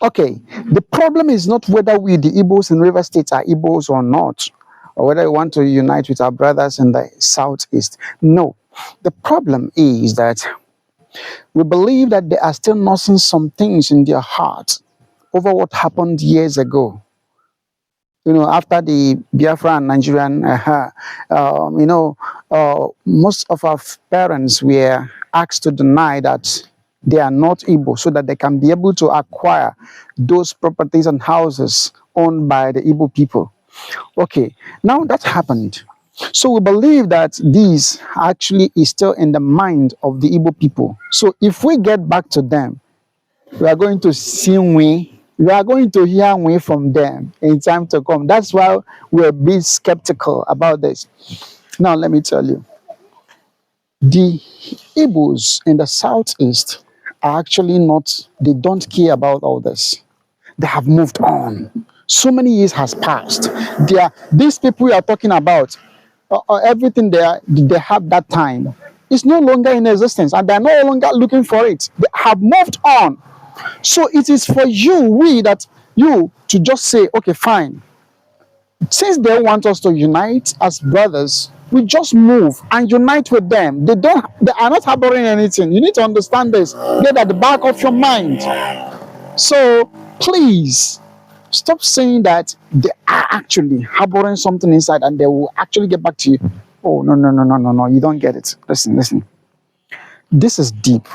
Okay, the problem is not whether we, the Igbos in River State, are Igbos or not, or whether we want to unite with our brothers in the Southeast. No, the problem is that we believe that they are still nursing some things in their heart over what happened years ago. After the Biafra and Nigerian, most of our parents were asked to deny that they are not Igbo so that they can be able to acquire those properties and houses owned by the Igbo people. Okay, now that happened. So we believe that this actually is still in the mind of the Igbo people. So if we get back to them, we are going to see we are going to hear from them in time to come. That's why we're a bit skeptical about this. Now, let me tell you, the Igbos in the southeast are actually not, they don't care about all this. They have moved on. So many years has passed. These people we are talking about, everything they have that time is no longer in existence, and they're no longer looking for it. They have moved on. So it is for you to just say, okay, fine. Since they want us to unite as brothers, we just move and unite with them. They are not harboring anything. You need to understand this. Get at the back of your mind. So please stop saying that they are actually harboring something inside and they will actually get back to you. Oh, no, no, no, no, no, no. You don't get it. Listen. This is deep.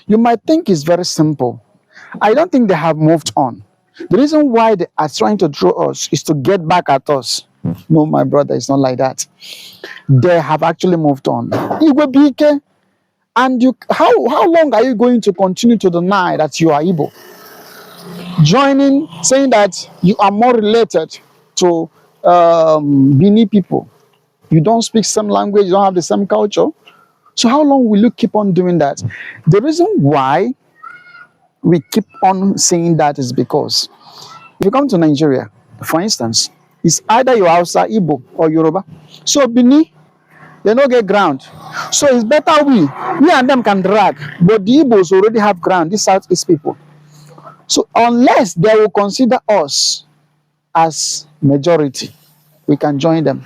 You might think it's very simple. I don't think they have moved on. The reason why they are trying to draw us is to get back at us. No, my brother, it's not like that. They have actually moved on. Igbo Bike, and how long are you going to continue to deny that you are Igbo? Saying that you are more related to Bini people. You don't speak same language, you don't have the same culture. So how long will you keep on doing that? The reason why we keep on saying that is because if you come to Nigeria, for instance, it's either you're Hausa, Igbo, or Yoruba. So Bini, they don't get ground. So it's better we and them can drag, but the Igbos already have ground, these Southeast people. So unless they will consider us as majority, we can join them.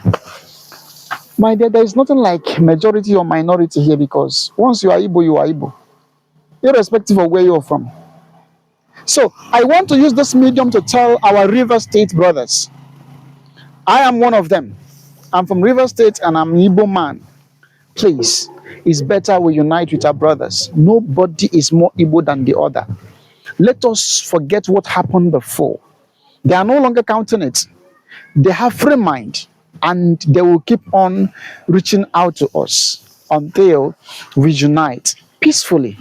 My dear, there is nothing like majority or minority here, because once you are Igbo, you are Igbo, irrespective of where you're from. So I want to use this medium to tell our River State brothers. I am one of them. I'm from River State and I'm an Igbo man. Please, it's better we unite with our brothers. Nobody is more Igbo than the other. Let us forget what happened before. They are no longer counting it. They have free mind and they will keep on reaching out to us until we unite peacefully.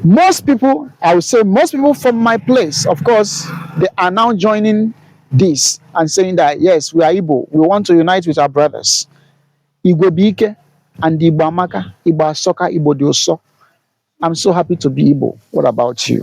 Most people, I would say most people from my place, of course, they are now joining this and saying that, yes, we are Igbo. We want to unite with our brothers. Igbo Bike and Igbo Amaka, Igbo Asoka, Igbo Dioso. I'm so happy to be Igbo. What about you?